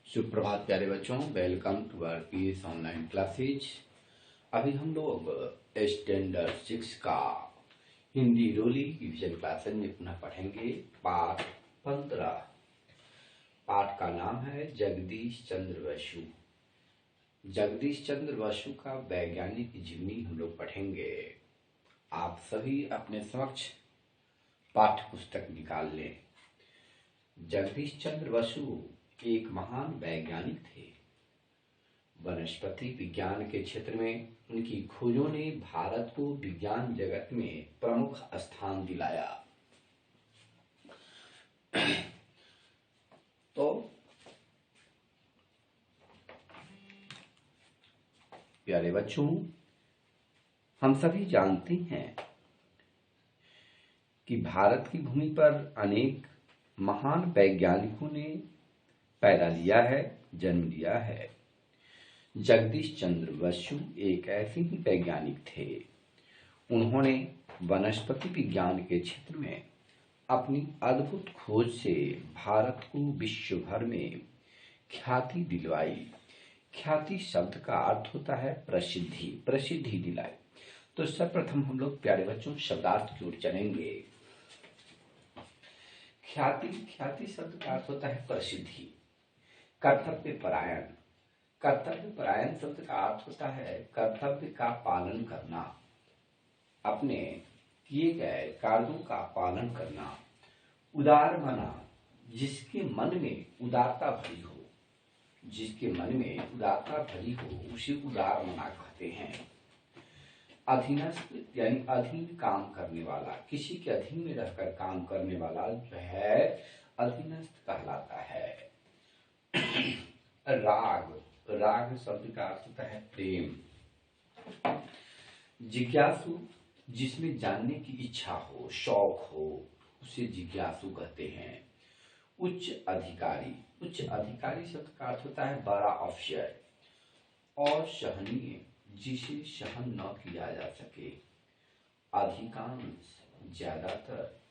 सुप्रभात प्यारे बच्चों, welcome to our PS online classes. अभी हम लोग स्टैंडर्ड 6 का हिंदी रोली रिवीजन क्लासेज में पुनः पढ़ेंगे पाठ 15। पाठ का नाम है जगदीश चंद्र बसु। जगदीश चंद्र बसु का वैज्ञानिक जीवनी हम लोग पढ़ेंगे। आप सभी अपने समक्ष पाठ्य पुस्तक निकाल लें। जगदीश चंद्र बसु एक महान वैज्ञानिक थे। वनस्पति विज्ञान के क्षेत्र में उनकी खोजों ने भारत को विज्ञान जगत में प्रमुख स्थान दिलाया। तो प्यारे बच्चों, हम सभी जानते हैं कि भारत की भूमि पर अनेक महान वैज्ञानिकों ने पैदा लिया है, जन्म लिया है। जगदीश चंद्र बसु एक ऐसे ही वैज्ञानिक थे। उन्होंने वनस्पति विज्ञान के क्षेत्र में अपनी अद्भुत खोज से भारत को विश्व भर में ख्याति दिलवाई। ख्याति शब्द का अर्थ होता है प्रसिद्धि, प्रसिद्धि दिलाई। तो सर्वप्रथम हम लोग प्यारे बच्चों शब्दार्थ की ओर चलेंगे। ख्याति, ख्याति शब्द का अर्थ होता है प्रसिद्धि। कर्तव्य परायण, कर्तव्य परायण शब्द का अर्थ होता है कर्तव्य का पालन करना, अपने किए गए कार्यों का पालन करना। उदार मना, जिसके मन में उदारता भरी हो, जिसके मन में उदारता भरी हो उसे उदार मना कहते हैं। अधीनस्थ यानी अधीन काम करने वाला, किसी के अधीन में रहकर काम करने वाला जो है अधीनस्थ कहलाता है। राग, राग शब्द का अर्थ होता है प्रेम। जिज्ञासु, जिसमें जानने की इच्छा हो, शौक हो, उसे जिज्ञासु कहते हैं। उच्च अधिकारी, उच्च अधिकारी शब्द का अर्थ होता है बड़ा अफसर। और सहनीय, जिसे सहन न किया जा सके। अधिकांश, ज्यादातर।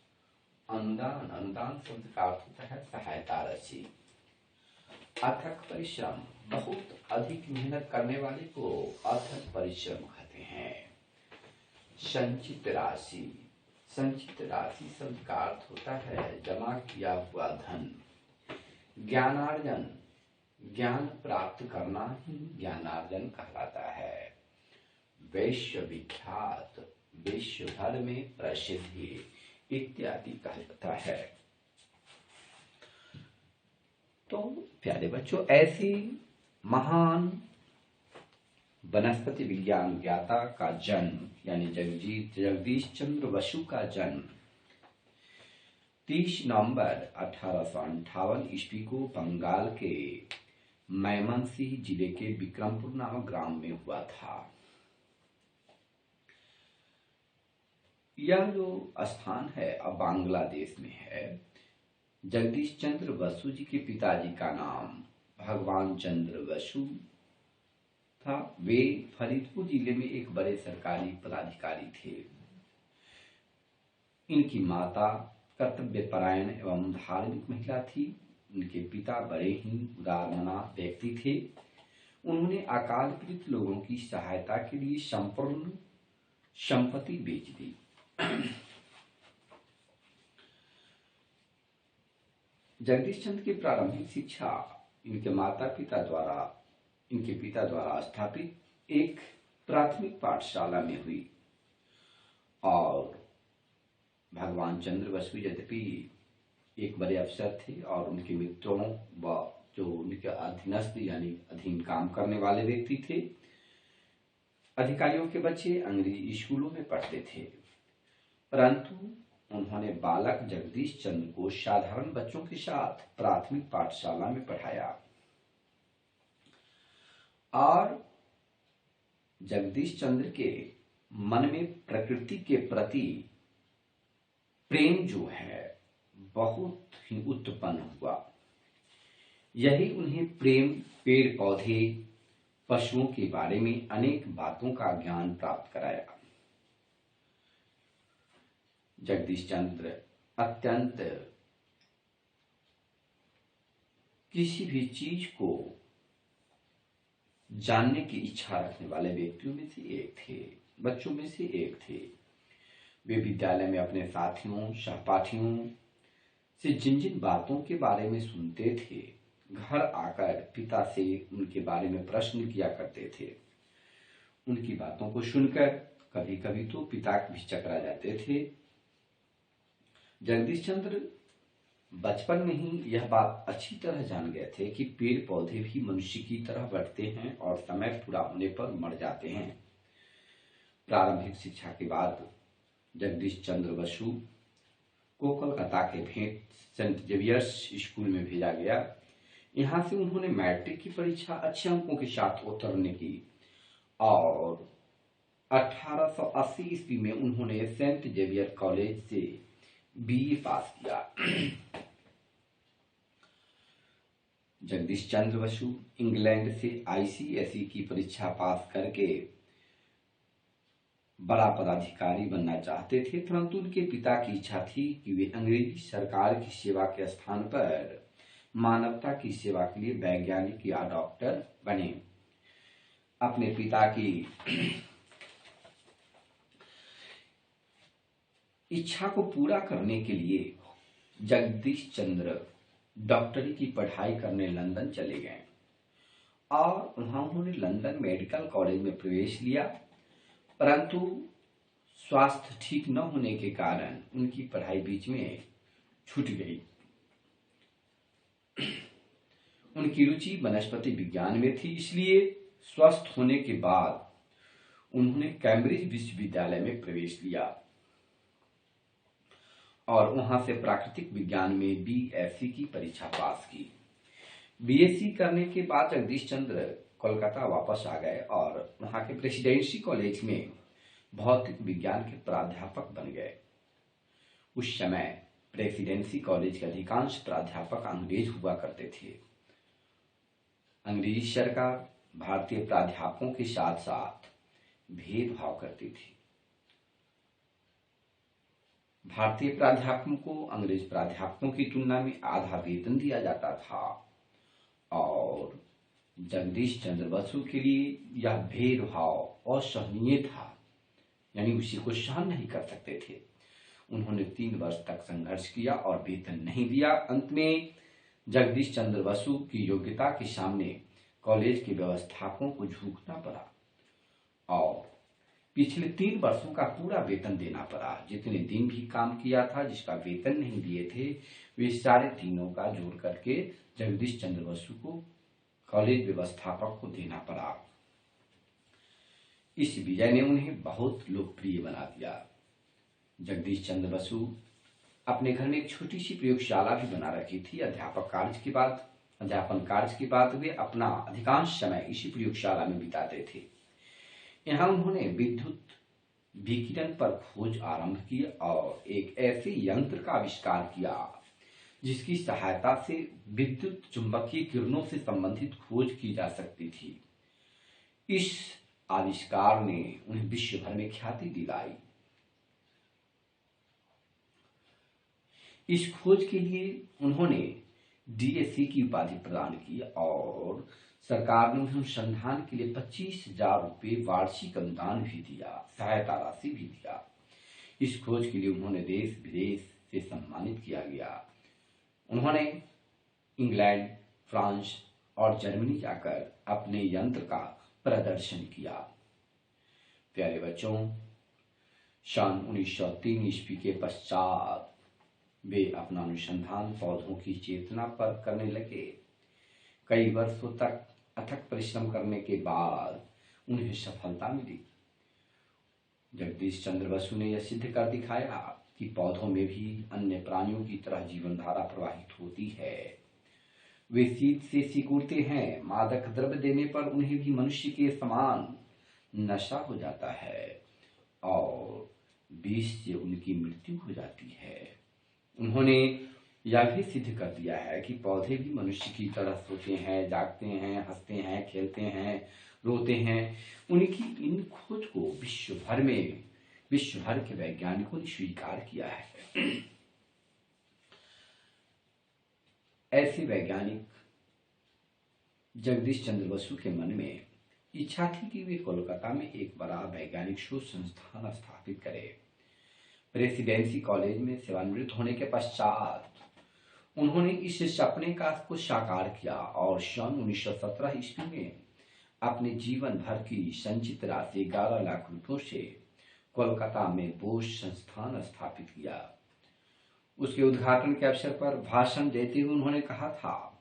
अनुदान, अनुदान शब्द का अर्थ होता है सहायता राशि। अथक परिश्रम, बहुत अधिक मेहनत करने वाले को अथक परिश्रम कहते हैं। संचित राशि, संचित राशि शब्द का अर्थ होता है जमा किया हुआ धन। ज्ञानार्जन, ज्ञान प्राप्त करना ही ज्ञानार्जन कहलाता है। विश्व विख्यात, विश्व भर में प्रसिद्धि इत्यादि कहलाता है। तो प्यारे बच्चों, ऐसे महान वनस्पति विज्ञान ज्ञाता का जन्म यानी जगदीश चंद्र बसु का जन्म 30 नवंबर 1858 ईस्वी को बंगाल के मैमनसिंह जिले के विक्रमपुर नामक ग्राम में हुआ था। यह जो स्थान है अब बांग्लादेश में है। जगदीश चंद्र बसु जी के पिताजी का नाम भगवान चंद्र बसु था। वे फरीदपुर जिले में एक बड़े सरकारी पदाधिकारी थे। इनकी माता कर्तव्यपरायण एवं धार्मिक महिला थी। उनके पिता बड़े ही उदारमना व्यक्ति थे। उन्होंने अकाल पीड़ित लोगों की सहायता के लिए संपूर्ण संपत्ति बेच दी। जगदीश चंद्र की प्रारंभिक शिक्षा इनके पिता द्वारा स्थापित एक प्राथमिक पाठशाला में हुई। और भगवान चंद्र बसु यद्यपि एक बड़े अफसर थे और उनके मित्रों व जो उनके अधीनस्थ यानी अधीन काम करने वाले व्यक्ति थे, अधिकारियों के बच्चे अंग्रेजी स्कूलों में पढ़ते थे। परंतु उन्होंने बालक जगदीश चंद्र को साधारण बच्चों के साथ प्राथमिक पाठशाला में पढ़ाया। और जगदीश चंद्र के मन में प्रकृति के प्रति प्रेम जो है बहुत ही उत्पन्न हुआ। यही उन्हें प्रेम पेड़ पौधे पशुओं के बारे में अनेक बातों का ज्ञान प्राप्त कराया। जगदीश चंद्र अत्यंत किसी भी चीज को जानने की इच्छा रखने वाले व्यक्तियों में से एक थे, बच्चों में से एक थे। वे विद्यालय में अपने साथियों सहपाठियों से जिन जिन बातों के बारे में सुनते थे, घर आकर पिता से उनके बारे में प्रश्न किया करते थे। उनकी बातों को सुनकर कभी कभी तो पिता भी चकरा जाते थे। जगदीश चंद्र बचपन में ही यह बात अच्छी तरह जान गए थे कि पेड़ पौधे भी मनुष्य की तरह बढ़ते हैं और समय पूरा होने पर मर जाते हैं। प्रारंभिक शिक्षा के बाद जगदीश चंद्र बसु को कलकत्ता के भेंट सेंट जेवियर्स स्कूल में भेजा गया। यहाँ से उन्होंने मैट्रिक की परीक्षा अच्छे अंकों के साथ उत्तीर्ण की और 1880 ईस्वी में उन्होंने सेंट जेवियर कॉलेज से बीए पास किया। जगदीश चंद्र बसु इंग्लैंड से आईसीएसई की परीक्षा पास करके बड़ा पदाधिकारी बनना चाहते थे, परंतु उनके पिता की इच्छा थी कि वे अंग्रेजी सरकार की सेवा के स्थान पर मानवता की सेवा के लिए वैज्ञानिक या डॉक्टर बने। अपने पिता की इच्छा को पूरा करने के लिए जगदीश चंद्र डॉक्टरी की पढ़ाई करने लंदन चले गए और वहां उन्होंने लंदन मेडिकल कॉलेज में प्रवेश लिया, परंतु स्वास्थ्य ठीक न होने के कारण उनकी पढ़ाई बीच में छूट गई। उनकी रुचि वनस्पति विज्ञान में थी, इसलिए स्वस्थ होने के बाद उन्होंने कैम्ब्रिज विश्वविद्यालय में प्रवेश लिया और वहां से प्राकृतिक विज्ञान में बीएससी की परीक्षा पास की। बीएससी करने के बाद जगदीश चंद्र कोलकाता वापस आ गए और वहां के प्रेसिडेंसी कॉलेज में भौतिक विज्ञान के प्राध्यापक बन गए। उस समय प्रेसिडेंसी कॉलेज के अधिकांश प्राध्यापक अंग्रेज हुआ करते थे। अंग्रेजी सरकार भारतीय प्राध्यापकों के साथ साथ भेदभाव करती थी। भारतीय प्राध्यापकों को अंग्रेज प्राध्यापकों की तुलना में आधा वेतन दिया जाता था और जगदीश चंद्र बसु के लिए यह भेदभाव असहनीय था, यानी उसी को सहन नहीं कर सकते थे। उन्होंने 3 वर्ष तक संघर्ष किया और वेतन नहीं दिया। अंत में जगदीश चंद्र बसु की योग्यता के सामने कॉलेज के व्यवस्थापकों को झुकना पड़ा और पिछले 3 वर्षों का पूरा वेतन देना पड़ा। जितने दिन भी काम किया था, जिसका वेतन नहीं दिए थे, वे सारे तीनों का जोड़ करके जगदीश चंद्र बसु को कॉलेज व्यवस्थापक को देना पड़ा। इस विजय ने उन्हें बहुत लोकप्रिय बना दिया। जगदीश चंद्र बसु अपने घर में एक छोटी सी प्रयोगशाला भी बना रखी थी। अध्यापन कार्य के बाद वे अपना अधिकांश समय इसी प्रयोगशाला में बिताते थे। यहाँ उन्होंने विद्युत विकिरण पर खोज आरंभ की और एक ऐसे यंत्र का आविष्कार किया जिसकी सहायता से विद्युत चुंबकीय किरणों से संबंधित खोज की जा सकती थी। इस आविष्कार ने उन्हें विश्व भर में ख्याति दिलाई। इस खोज के लिए उन्होंने डीएससी की उपाधि प्रदान की और सरकार ने उन्हें अनुसंधान के लिए 25,000 रुपये वार्षिक अनुदान भी दिया, सहायता राशि भी दिया। इस खोज के लिए उन्होंने देश विदेश से सम्मानित किया गया। उन्होंने इंग्लैंड, फ्रांस और जर्मनी जाकर अपने यंत्र का प्रदर्शन किया। प्यारे बच्चों, सन 1903 ईस्वी के पश्चात वे अपना अनुसंधान पौधों की चेतना पर करने लगे। कई वर्षों तक अथक परिश्रम करने के बाद उन्हें सफलता मिली। जगदीश चंद्र बसु ने यह सिद्ध कर दिखाया कि पौधों में भी अन्य प्राणियों की तरह जीवन धारा प्रवाहित होती है। वे शीत से सिकुड़ते हैं, मादक द्रव्य देने पर उन्हें भी मनुष्य के समान नशा हो जाता है और विष से उनकी मृत्यु हो जाती है। उन्होंने यह भी सिद्ध कर दिया है कि पौधे भी मनुष्य की तरह सोते हैं, जागते हैं, हंसते हैं, खेलते हैं, रोते हैं। उनकी इन खोज को विश्व भर के वैज्ञानिकों ने स्वीकार किया है। ऐसे वैज्ञानिक जगदीश चंद्र बसु के मन में इच्छा थी कि वे कोलकाता में एक बड़ा वैज्ञानिक शोध संस्थान स्थापित करें। प्रेसिडेंसी कॉलेज में सेवानिवृत्त होने के पश्चात उन्होंने इस सपने को साकार किया और सन 1917 ईस्वी में अपने जीवन भर की संचित राशि 11 लाख रुपयों से कोलकाता में बोस संस्थान स्थापित किया। उसके उद्घाटन के अवसर पर भाषण देते हुए उन्होंने कहा था,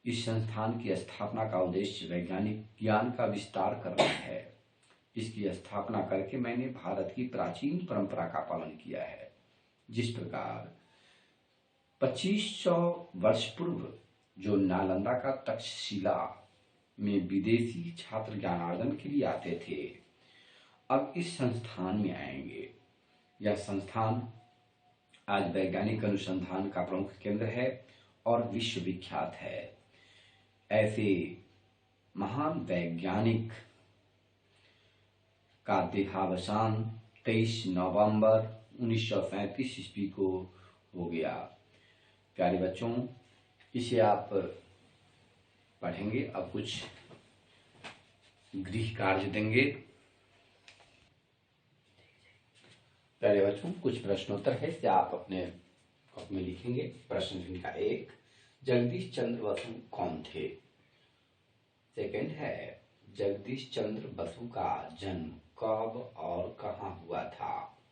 इस संस्थान की स्थापना का उद्देश्य वैज्ञानिक ज्ञान का विस्तार करना है। इसकी स्थापना करके मैंने भारत की प्राचीन परंपरा का पालन किया है। जिस प्रकार 2500 वर्ष पूर्व जो नालंदा का तक्षशिला में विदेशी छात्र ज्ञानार्जन के लिए आते थे, अब इस संस्थान में आएंगे। यह संस्थान आज वैज्ञानिक अनुसंधान का प्रमुख केंद्र है और विश्वविख्यात है। ऐसे महान वैज्ञानिक का देहावसान 23 नवंबर 1937 ईस्वी को हो गया। प्यारे बच्चों, इसे आप पढ़ेंगे। अब कुछ गृह कार्य देंगे। प्यारे बच्चों, कुछ प्रश्नोत्तर है, इसे आप अपने कॉपी में लिखेंगे। प्रश्न संख्या 1, जगदीश चंद्र बसु कौन थे? सेकंड है, जगदीश चंद्र बसु का जन्म कब और कहाँ हुआ था?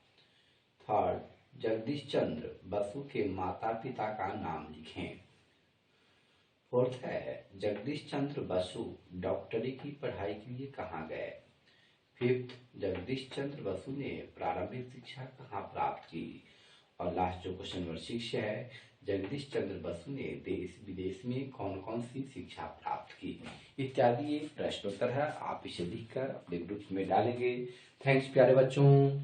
थर्ड, जगदीश चंद्र बसु के माता पिता का नाम लिखें। फोर्थ है, जगदीश चंद्र बसु डॉक्टरी की पढ़ाई के लिए कहाँ गए? फिफ्थ, जगदीश चंद्र बसु ने प्रारंभिक शिक्षा कहाँ प्राप्त की? और लास्ट जो क्वेश्चन नंबर 6 है, जगदीश चंद्र बसु ने देश विदेश में कौन कौन सी शिक्षा प्राप्त की? इत्यादि ये प्रश्नोत्तर है। आप इसे लिखकर अपने ग्रुप में डालेंगे। थैंक्स प्यारे बच्चों।